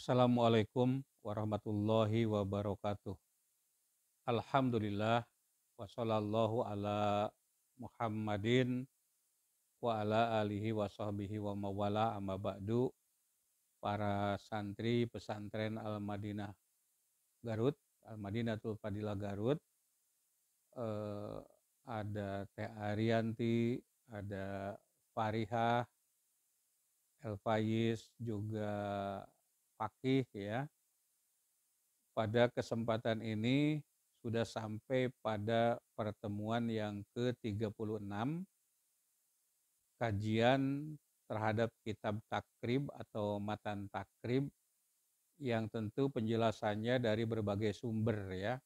Assalamualaikum warahmatullahi wabarakatuh. Alhamdulillah wa sallallahu ala Muhammadin wa ala alihi wa sahbihi wa mawala amma ba'du. Para santri pesantren Al-Madinah Garut, Al-Madinatul Fadilah Garut, eh, ada Teh Arianti, ada Farihah, El Faiz, juga Fakih ya. Pada kesempatan ini sudah sampai pada pertemuan yang ke-36 kajian terhadap kitab takrib atau matan takrib yang tentu penjelasannya dari berbagai sumber ya,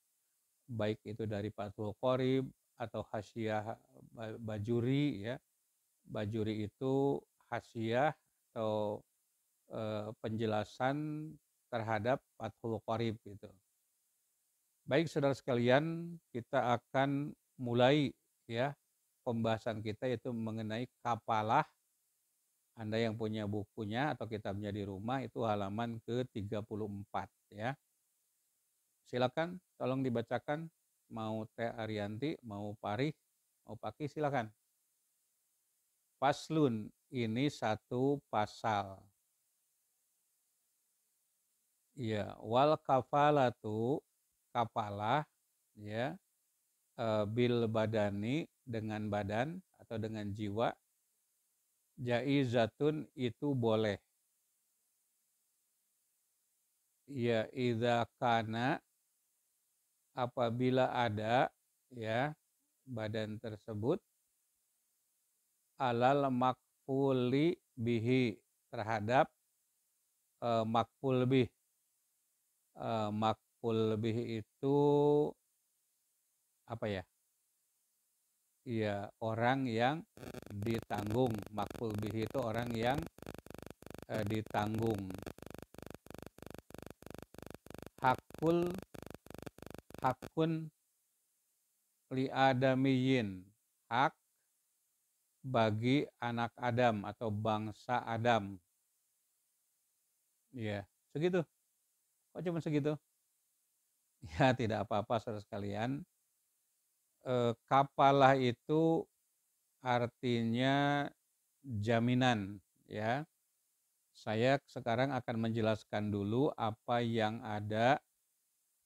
baik itu dari Fathul Qorib atau Hasyiah Bajuri ya. Bajuri itu hasyiah atau penjelasan terhadap Fathul Qorib gitu. Baik saudara sekalian, kita akan mulai ya pembahasan kita yaitu mengenai kapalah. Anda yang punya bukunya atau kitabnya di rumah itu halaman ke-34 ya. Silakan tolong dibacakan, mau Teh Arianti, mau Parih, mau Paki silakan. Paslun, ini satu pasal. Ya, wal kafalatu, kapalah ya, bil badani, dengan badan atau dengan jiwa, jaizatun, itu boleh. Ya, idza kana, apabila ada ya badan tersebut, alal makfuli bihi, terhadap makful bih. Makful bih itu apa ya? Ya, orang yang ditanggung. Makful bih itu orang yang ditanggung. Hakun li adamiyin, hak bagi anak Adam atau bangsa Adam. Ya, segitu. Kok cuma segitu? Ya, tidak apa-apa saudara sekalian. Kapalah itu artinya jaminan ya. Saya sekarang akan menjelaskan dulu apa yang ada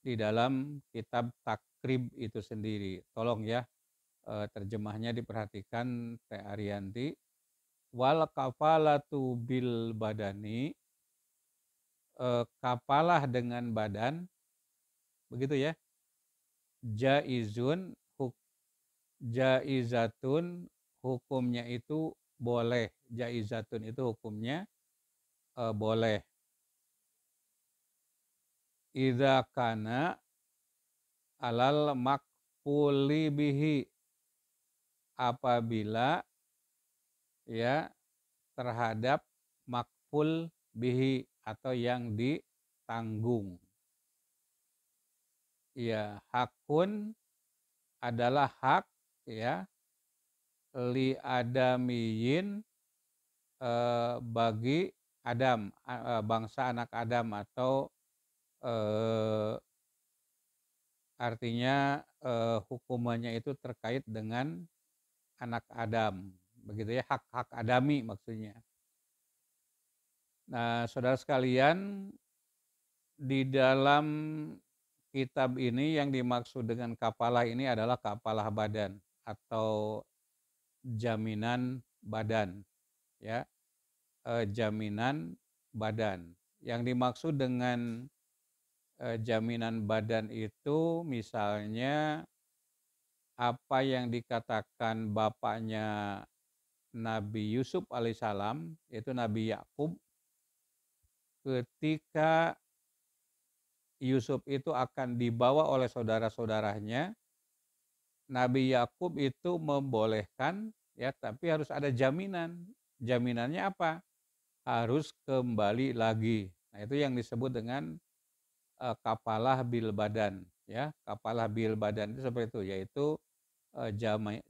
di dalam kitab takrib itu sendiri. Tolong ya, terjemahnya diperhatikan Teh Arianti. Wal kafalatu bil badani, kapalah dengan badan, begitu ya. Jaizatun, hukumnya itu boleh. Jaizatun itu hukumnya boleh. Idza kana alal makfuli bihi, apabila ya terhadap makful bihi atau yang ditanggung. Ya, hakun adalah hak ya, li adamiyin, bagi Adam, bangsa anak Adam, atau artinya hukumannya itu terkait dengan anak Adam, begitu ya, hak-hak adami maksudnya. Nah, saudara sekalian, di dalam kitab ini yang dimaksud dengan kapalah ini adalah kapalah badan atau jaminan badan ya, jaminan badan. Yang dimaksud dengan jaminan badan itu misalnya apa yang dikatakan bapaknya Nabi Yusuf alaihissalam, yaitu Nabi Yakub, ketika Yusuf itu akan dibawa oleh saudara-saudaranya, Nabi Yakub itu membolehkan ya, tapi harus ada jaminan. Jaminannya apa? Harus kembali lagi. Nah, itu yang disebut dengan kapalah bil badan ya. Kapalah bil badan itu seperti itu, yaitu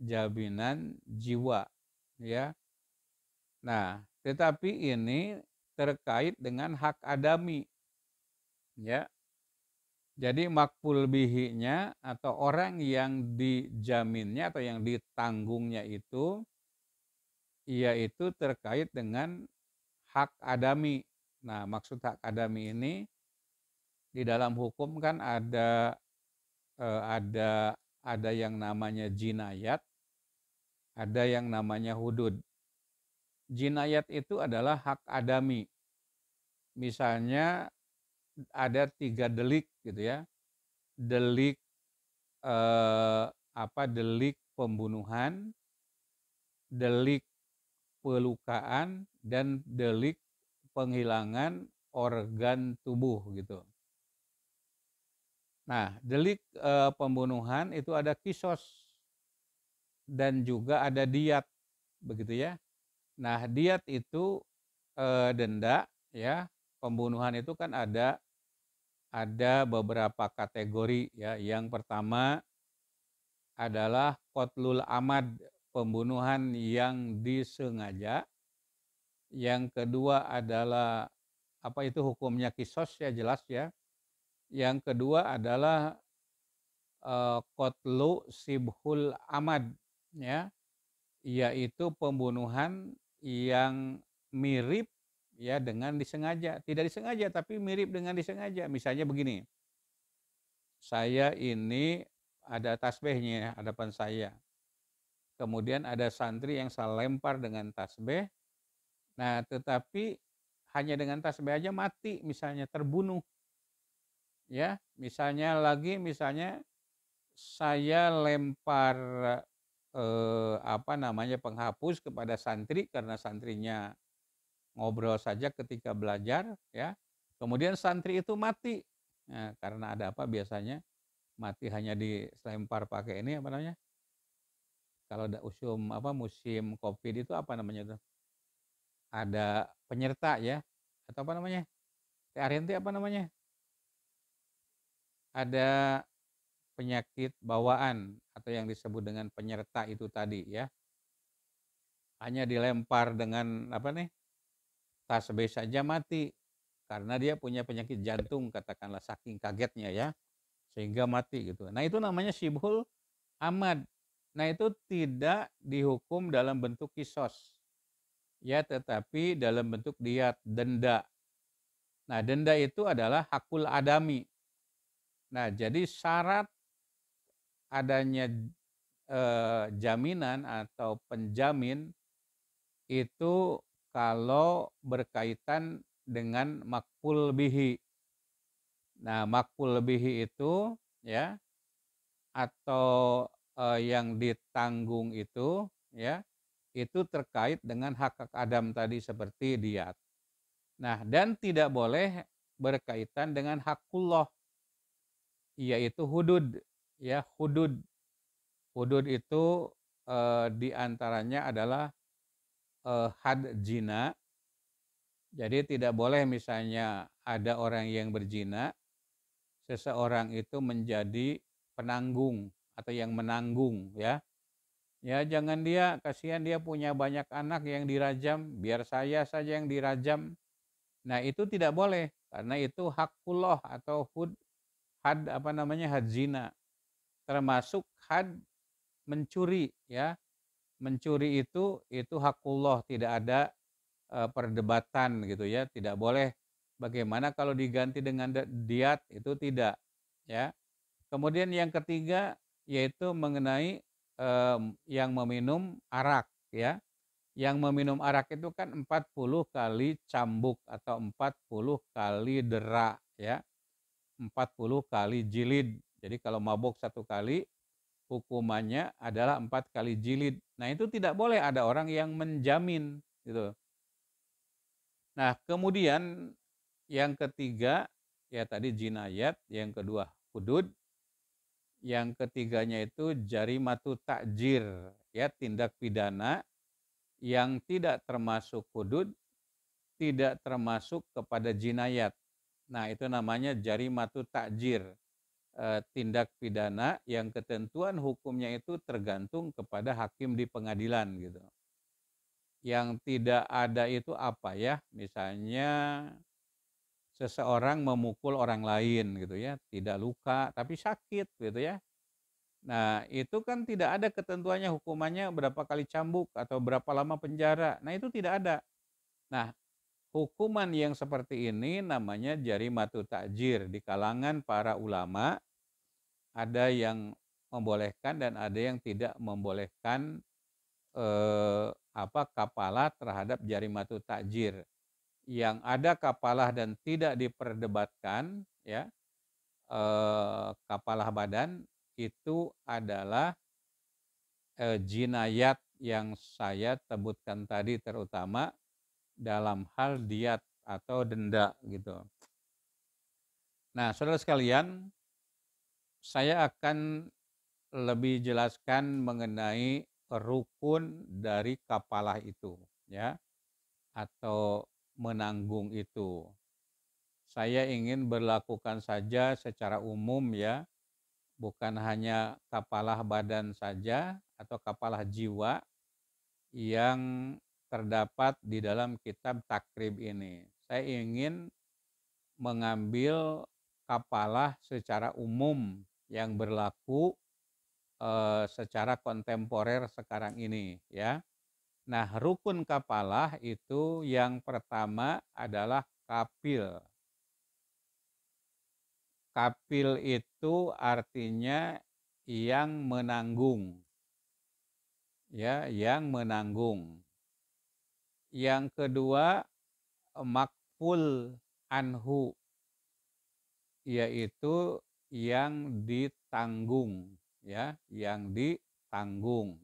jaminan jiwa ya. Nah, tetapi ini terkait dengan hak adami. ya. Jadi makful bihinya atau orang yang dijaminnya atau yang ditanggungnya itu, yaitu terkait dengan hak adami. Nah, maksud hak adami ini di dalam hukum kan ada eh, ada ada yang namanya jinayat, ada yang namanya hudud. Jinayat itu adalah hak adami. Misalnya ada 3 delik gitu ya. Delik delik pembunuhan, delik pelukaan, dan delik penghilangan organ tubuh gitu. Nah, delik pembunuhan itu ada kisos dan juga ada diat begitu ya. Nah, diat itu denda ya. Pembunuhan itu kan ada beberapa kategori ya. Yang pertama adalah qatlul amad, pembunuhan yang disengaja. Yang kedua adalah itu hukumnya kisos ya, jelas ya. Yang kedua adalah qatlu sibhul amad ya, yaitu pembunuhan yang mirip ya dengan disengaja. Tidak disengaja tapi mirip dengan disengaja. Misalnya begini, saya ini ada tasbihnya hadapan saya. Kemudian ada santri yang saya lempar dengan tasbih. Nah, tetapi hanya dengan tasbih aja mati, misalnya terbunuh. Ya, misalnya saya lempar penghapus kepada santri karena santrinya ngobrol saja ketika belajar ya. Kemudian santri itu mati. Nah, karena ada apa biasanya? Mati hanya dilempar pakai ini apa namanya? Kalau ada musim Covid itu apa namanya tuh? Ada penyerta ya, atau apa namanya? Teh Arianti apa namanya? Ada penyakit bawaan atau yang disebut dengan penyerta itu tadi ya. Hanya dilempar dengan tasbih saja mati karena dia punya penyakit jantung katakanlah saking kagetnya ya sehingga mati gitu. Nah, itu namanya syibhul amad. Nah, itu tidak dihukum dalam bentuk kisos ya, tetapi dalam bentuk diat, denda. Nah, denda itu adalah hakul adami. Nah, jadi syarat adanya jaminan atau penjamin itu kalau berkaitan dengan makful bihi. Nah, makful bihi itu ya atau yang ditanggung itu ya, itu terkait dengan hak-hak adam tadi seperti diat. Nah, dan tidak boleh berkaitan dengan hakullah, yaitu hudud ya. Hudud itu diantaranya adalah had zina. Jadi tidak boleh misalnya ada orang yang berzina, seseorang itu menjadi penanggung atau yang menanggung ya. Ya jangan dia, kasihan dia punya banyak anak yang dirajam, biar saya saja yang dirajam. Nah, itu tidak boleh karena itu hakullah atau had zina. Termasuk had mencuri ya. Mencuri itu hakullah, tidak ada perdebatan gitu ya, tidak boleh. Bagaimana kalau diganti dengan diat, itu tidak ya. Kemudian yang ketiga yaitu mengenai yang meminum arak ya. Yang meminum arak itu kan 40 kali cambuk atau 40 kali dera ya. 40 kali jilid. Jadi kalau mabuk 1 kali hukumannya adalah 4 kali jilid. Nah, itu tidak boleh ada orang yang menjamin gitu. Nah, kemudian yang ketiga ya tadi jinayat, yang kedua hudud, yang ketiganya itu jarimatu takjir ya, tindak pidana yang tidak termasuk hudud, tidak termasuk kepada jinayat. Nah, itu namanya jarimatu takjir, tindak pidana yang ketentuan hukumnya itu tergantung kepada hakim di pengadilan gitu. Yang tidak ada itu apa ya? Misalnya seseorang memukul orang lain gitu ya, tidak luka tapi sakit gitu ya. Nah, itu kan tidak ada ketentuannya hukumannya berapa kali cambuk atau berapa lama penjara. Nah, itu tidak ada. Nah, hukuman yang seperti ini namanya jarimatu takjir. Di kalangan para ulama ada yang membolehkan dan ada yang tidak membolehkan kapalah terhadap jarimatu takjir. Yang ada kapalah dan tidak diperdebatkan ya, kapalah badan itu adalah jinayat yang saya sebutkan tadi, terutama dalam hal diat atau denda gitu. Nah, saudara sekalian, saya akan lebih jelaskan mengenai rukun dari kapalah itu ya, atau menanggung itu. Saya ingin berlakukan saja secara umum ya, bukan hanya kapalah badan saja atau kapalah jiwa yang terdapat di dalam kitab takrib ini. Saya ingin mengambil kapalah secara umum yang berlaku secara kontemporer sekarang ini ya. Nah, rukun kapalah itu yang pertama adalah kapil. Kapil itu artinya yang menanggung. Ya, yang menanggung. Yang kedua, makful anhu, yaitu yang ditanggung, ya, yang ditanggung.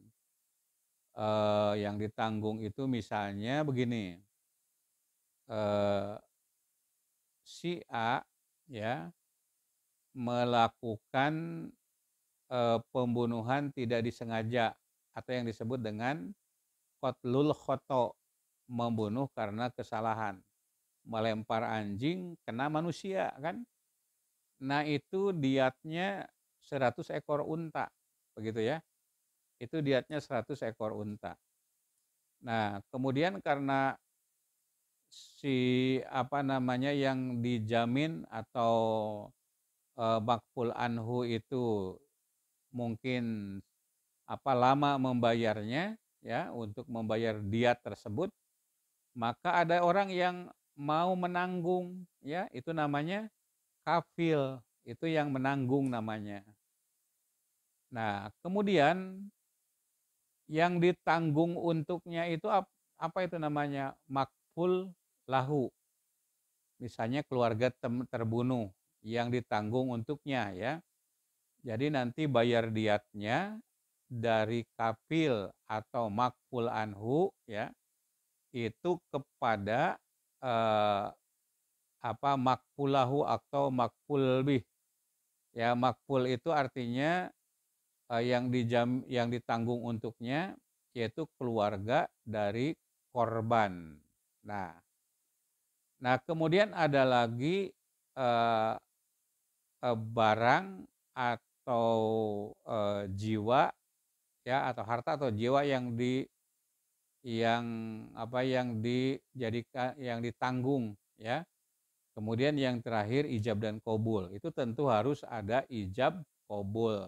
Yang ditanggung itu misalnya begini, si A ya melakukan pembunuhan tidak disengaja atau yang disebut dengan qatlul khoto, membunuh karena kesalahan, melempar anjing kena manusia kan. Nah, itu diatnya 100 ekor unta, begitu ya. Itu diatnya 100 ekor unta. Nah, kemudian karena yang dijamin atau makful anhu itu mungkin lama membayarnya ya, untuk membayar diat tersebut, maka ada orang yang mau menanggung ya, itu namanya kafil, itu yang menanggung namanya. Nah, kemudian yang ditanggung untuknya itu apa itu namanya? Makful lahu. Misalnya keluarga terbunuh yang ditanggung untuknya ya. Jadi nanti bayar diatnya dari kafil atau makful anhu ya, itu kepada makfulahu atau makful bih. Ya, makful itu artinya yang ditanggung untuknya yaitu keluarga dari korban. Nah, kemudian ada lagi barang atau jiwa ya, atau harta atau jiwa yang dijadikan, yang ditanggung ya. Kemudian yang terakhir ijab dan qabul. Itu tentu harus ada ijab qabul.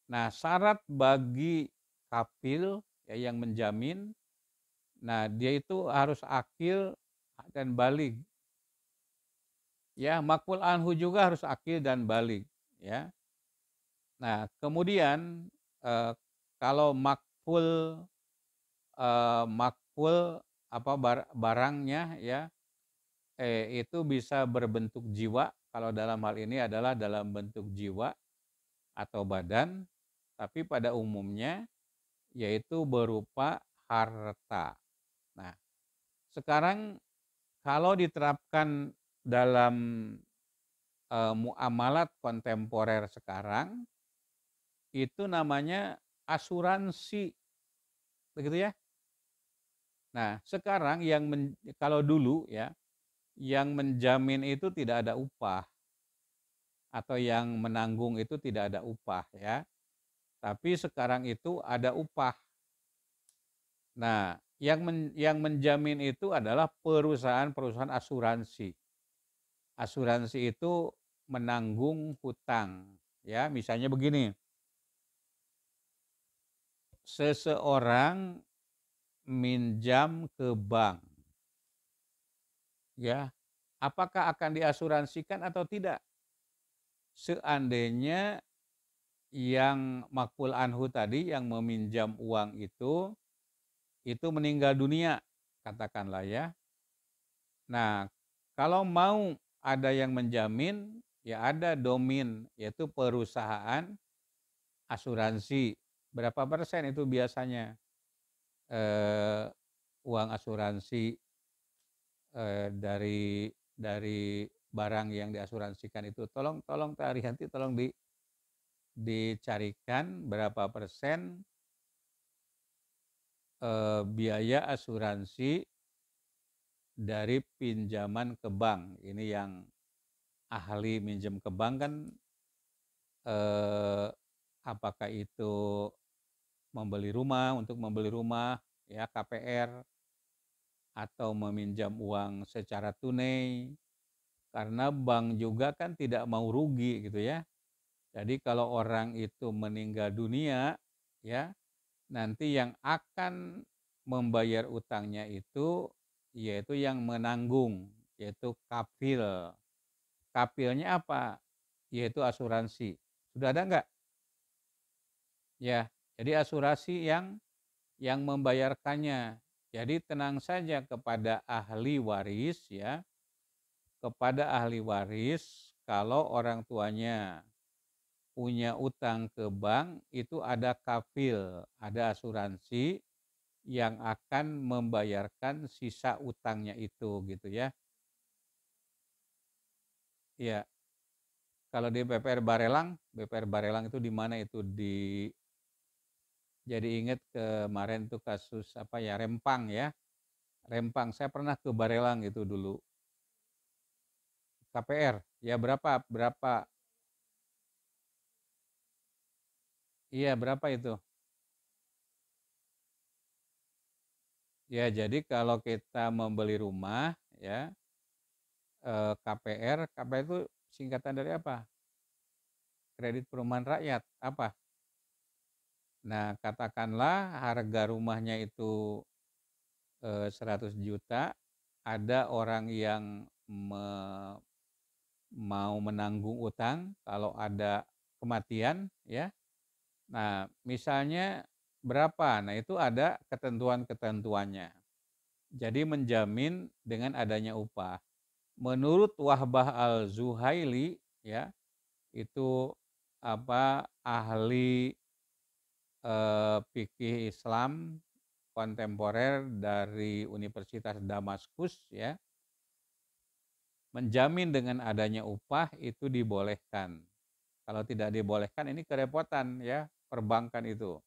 Nah, syarat bagi kafil ya, yang menjamin, nah dia itu harus akil dan baligh. Ya, makful anhu juga harus akil dan baligh ya. Nah, kemudian kalau makful barangnya ya, itu bisa berbentuk jiwa. Kalau dalam hal ini adalah dalam bentuk jiwa atau badan, tapi pada umumnya yaitu berupa harta. Nah, sekarang kalau diterapkan dalam muamalat kontemporer sekarang, itu namanya asuransi, begitu ya. Nah, sekarang kalau dulu ya, yang menjamin itu tidak ada upah, atau yang menanggung itu tidak ada upah ya. Tapi sekarang itu ada upah. Nah, yang menjamin itu adalah perusahaan-perusahaan asuransi. Asuransi itu menanggung hutang, ya. Misalnya begini, seseorang minjam ke bank, ya. Apakah akan diasuransikan atau tidak? Seandainya yang makbul anhu tadi, yang meminjam uang itu meninggal dunia, katakanlah ya. Nah, kalau mau ada yang menjamin, ya ada domin, yaitu perusahaan asuransi. Berapa persen itu biasanya eh, uang asuransi dari barang yang diasuransikan itu? Tolong Teh Arihanti, tolong dicarikan berapa persen biaya asuransi dari pinjaman ke bank. Ini yang ahli minjem ke bank kan, eh, apakah itu untuk membeli rumah, ya, KPR, atau meminjam uang secara tunai, karena bank juga kan tidak mau rugi gitu ya. Jadi kalau orang itu meninggal dunia, ya, nanti yang akan membayar utangnya itu yaitu yang menanggung, yaitu kafil. Kafilnya apa? Yaitu asuransi. Sudah ada nggak? Ya, jadi asuransi yang membayarkannya. Jadi tenang saja kepada ahli waris, ya, kepada ahli waris, kalau orang tuanya punya utang ke bank, itu ada kafil, ada asuransi yang akan membayarkan sisa utangnya itu, gitu ya. Ya, kalau di BPR Barelang itu di mana itu, jadi ingat kemarin tuh kasus apa ya, Rempang ya. Rempang, saya pernah ke Barelang itu dulu. KPR, ya berapa berapa iya berapa itu? Ya jadi kalau kita membeli rumah, ya, KPR itu singkatan dari apa? Kredit Perumahan Rakyat, apa? Nah, katakanlah harga rumahnya itu 100 juta, ada orang yang mau menanggung utang kalau ada kematian, ya. Nah, misalnya berapa? Nah, itu ada ketentuan-ketentuannya. Jadi menjamin dengan adanya upah. Menurut Wahbah Al-Zuhaili, ya, itu apa, ahli fikih Islam kontemporer dari Universitas Damaskus, ya, menjamin dengan adanya upah itu dibolehkan. Kalau tidak dibolehkan ini kerepotan, ya, perbankan itu.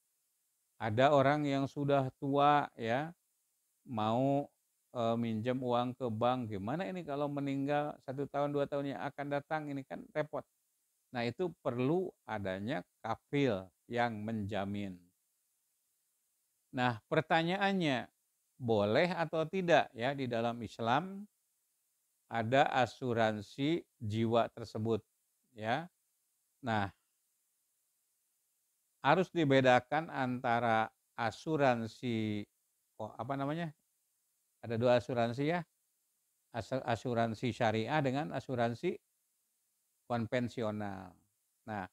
Ada orang yang sudah tua, ya, mau minjem uang ke bank, gimana ini kalau meninggal 1 tahun 2 tahun yang akan datang, ini kan repot. Nah, itu perlu adanya kafil yang menjamin. Nah, pertanyaannya, boleh atau tidak ya di dalam Islam ada asuransi jiwa tersebut, ya. Nah, harus dibedakan antara asuransi, apa namanya? Ada dua asuransi ya, asuransi syariah dengan asuransi konvensional. Nah,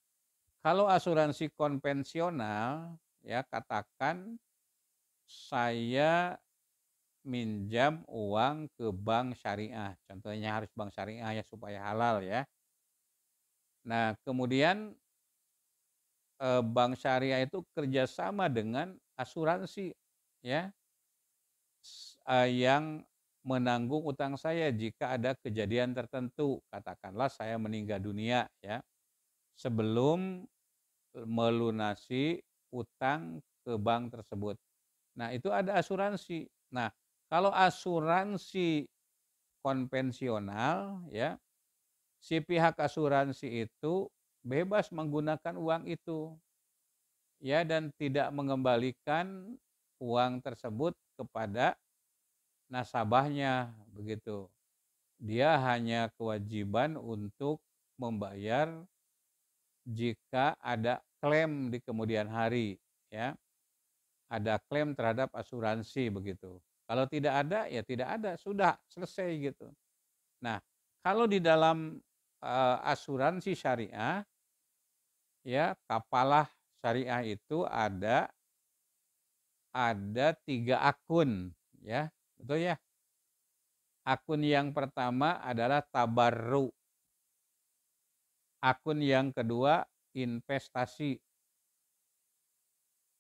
kalau asuransi konvensional, ya, katakan saya minjam uang ke bank syariah, contohnya harus bank syariah ya supaya halal ya. Nah, kemudian bank syariah itu kerjasama dengan asuransi, ya, yang menanggung utang saya jika ada kejadian tertentu, katakanlah saya meninggal dunia, ya, sebelum melunasi utang ke bank tersebut. Nah, itu ada asuransi. Nah, kalau asuransi konvensional, ya, si pihak asuransi itu bebas menggunakan uang itu, ya, dan tidak mengembalikan uang tersebut kepada nasabahnya, begitu. Dia hanya kewajiban untuk membayar jika ada klaim di kemudian hari, ya. Ada klaim terhadap asuransi begitu. Kalau tidak ada, ya tidak ada, sudah selesai gitu. Nah, kalau di dalam asuransi syariah, ya, kapalah syariah itu ada 3 akun, ya, betul ya? Akun yang pertama adalah tabarru, akun yang kedua investasi,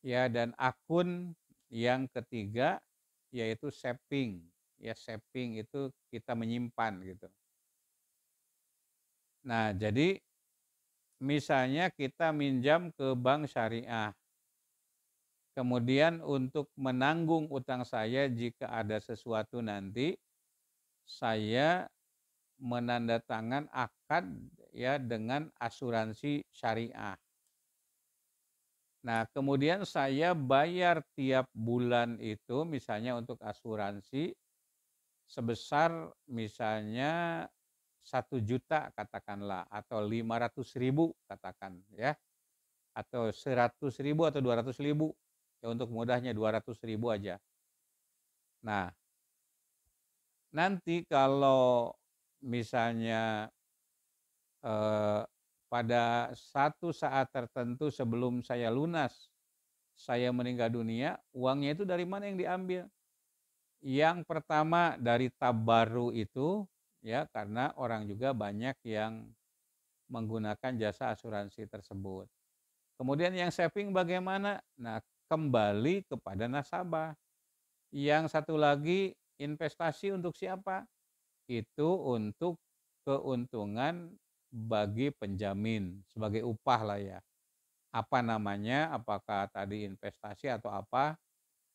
ya, dan akun yang ketiga yaitu saving. Ya, saving itu kita menyimpan gitu. Nah, jadi misalnya kita minjam ke bank syariah, kemudian untuk menanggung utang saya jika ada sesuatu nanti, saya menandatangan akad, ya, dengan asuransi syariah. Nah, kemudian saya bayar tiap bulan itu misalnya untuk asuransi sebesar misalnya 1 juta katakanlah, atau 500.000 katakan, ya, atau 100.000 atau 200.000, ya, untuk mudahnya 200.000 aja. Nah, nanti kalau misalnya eh, pada satu saat tertentu sebelum saya lunas, saya meninggal dunia, uangnya itu dari mana yang diambil? Yang pertama dari tabarru itu, ya, karena orang juga banyak yang menggunakan jasa asuransi tersebut. Kemudian yang saving bagaimana? Nah, kembali kepada nasabah. Yang satu lagi investasi untuk siapa? Itu untuk keuntungan bagi penjamin sebagai upah lah, ya. Apa namanya? Apakah tadi investasi atau apa?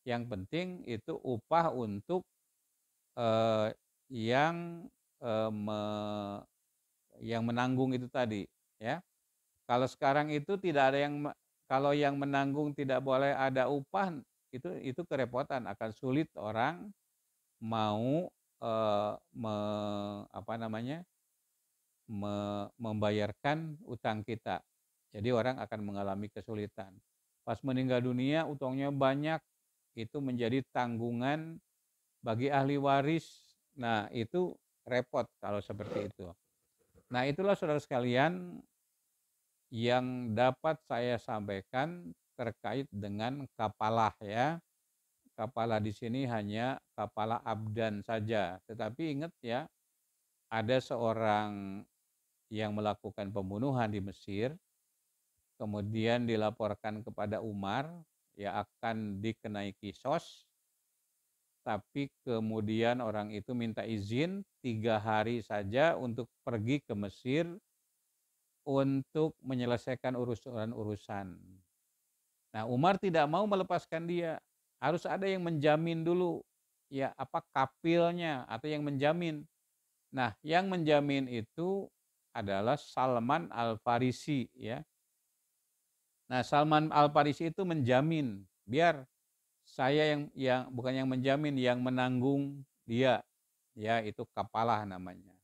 Yang penting itu upah untuk eh, yang eh, me, yang menanggung itu tadi, ya. Kalau sekarang itu tidak ada yang kalau yang menanggung tidak boleh ada upah, itu kerepotan, akan sulit orang mau apa namanya? Membayarkan utang kita. Jadi orang akan mengalami kesulitan. Pas meninggal dunia utangnya banyak, itu menjadi tanggungan bagi ahli waris. Nah, itu repot kalau seperti itu. Nah, itulah saudara sekalian yang dapat saya sampaikan terkait dengan kapalah, ya. Kapalah di sini hanya kapalah abdan saja. Tetapi ingat ya, ada seorang yang melakukan pembunuhan di Mesir, kemudian dilaporkan kepada Umar, ya, akan dikenai kisos, tapi kemudian orang itu minta izin 3 hari saja untuk pergi ke Mesir untuk menyelesaikan urusan-urusan. Nah, Umar tidak mau melepaskan dia. Harus ada yang menjamin dulu, ya, apa, kapilnya atau yang menjamin. Nah, yang menjamin itu adalah Salman Al-Farisi, ya. Nah, Salman Al-Farisi itu menjamin biar saya yang bukan yang menjamin, yang menanggung dia, ya, itu kapalah namanya.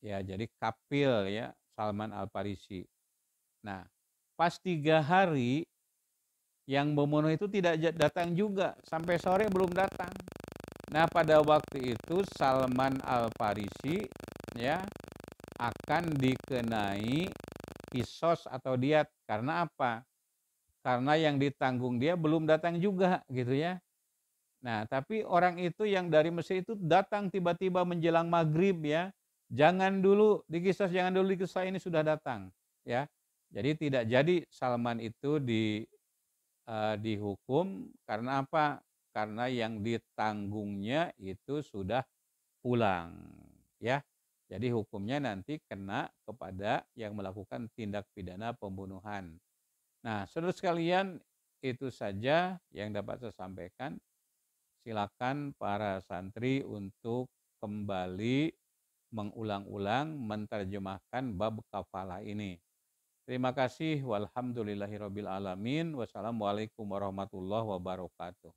Ya, jadi kapil, ya, Salman Al-Farisi. Nah, pas 3 hari yang membunuh itu tidak datang juga, sampai sore belum datang. Nah, pada waktu itu Salman Al-Farisi, ya, akan dikenai kisos atau diat. Karena apa? Karena yang ditanggung dia belum datang juga gitu, ya. Nah, tapi orang itu yang dari Mesir itu datang tiba-tiba menjelang maghrib, ya. Jangan dulu dikisos, jangan dulu dikisos, ini sudah datang, ya. Jadi tidak jadi Salman itu dihukum karena apa? Karena yang ditanggungnya itu sudah pulang, ya. Jadi hukumnya nanti kena kepada yang melakukan tindak pidana pembunuhan. Nah, saudara sekalian, itu saja yang dapat saya sampaikan. Silakan para santri untuk kembali mengulang-ulang menterjemahkan bab kafalah ini. Terima kasih. Walhamdulillahirabbil alamin. Wassalamualaikum warahmatullahi wabarakatuh.